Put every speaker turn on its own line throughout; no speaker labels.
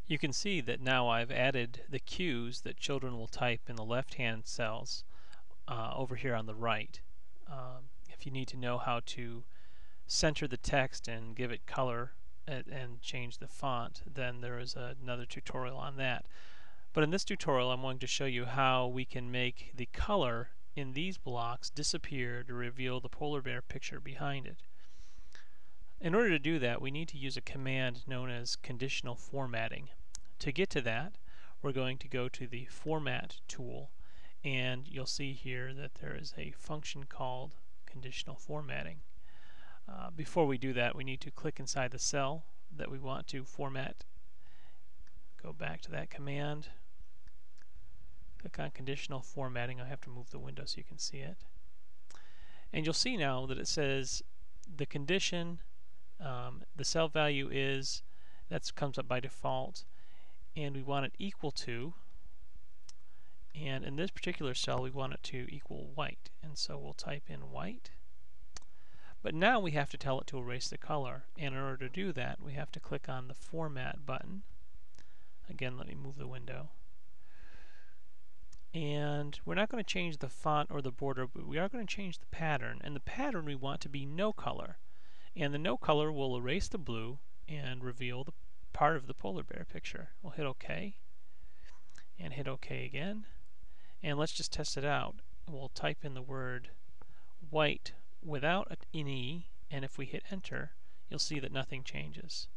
You can see that now I've added the cues that children will type in the left-hand cells over here on the right. If you need to know how to center the text and give it color and change the font, then there is another tutorial on that. But in this tutorial I'm going to show you how we can make the color in these blocks disappear to reveal the polar bear picture behind it. In order to do that, we need to use a command known as conditional formatting. To get to that, we're going to go to the Format tool, and you'll see here that there is a function called conditional formatting. Before we do that, we need to click inside the cell that we want to format. Go back to that command. Click on conditional formatting. I have to move the window so you can see it. And you'll see now that it says the condition, the cell value is, that comes up by default, and we want it equal to, and in this particular cell we want it to equal white, and so we'll type in white. But now we have to tell it to erase the color, and in order to do that we have to click on the Format button. Again, let me move the window. And we're not going to change the font or the border, but we are going to change the pattern, and the pattern we want to be no color. And the no color will erase the blue and reveal the part of the polar bear picture. We'll hit OK and hit OK again, and let's just test it out. We'll type in the word white without an E, and if we hit enter you'll see that nothing changes.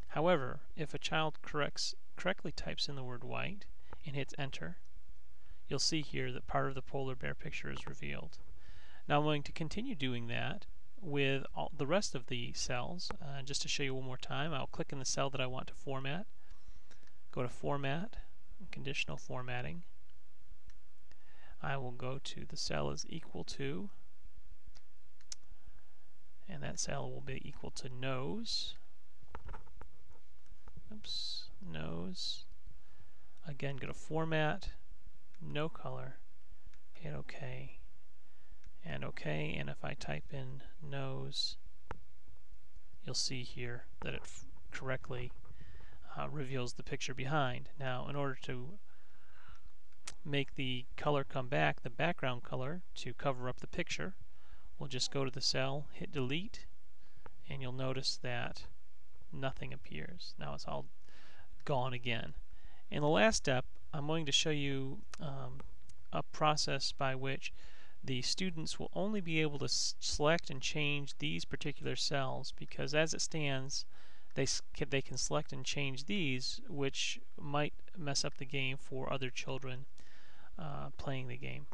However, if a child correctly types in the word white and hits enter, you'll see here that part of the polar bear picture is revealed. Now I'm going to continue doing that with all the rest of the cells. Just to show you one more time, I'll click in the cell that I want to format, go to Format, Conditional Formatting. I will go to the cell is equal to, and that cell will be equal to nose. Oops, nose. Again, go to Format, no color, hit OK, and OK, and if I type in nose, you'll see here that it correctly reveals the picture behind. Now, in order to make the color come back, the background color, to cover up the picture, we'll just go to the cell, hit delete, and you'll notice that nothing appears. Now it's all gone again. In the last step, I'm going to show you a process by which the students will only be able to select and change these particular cells, because as it stands they can select and change these, which might mess up the game for other children playing the game.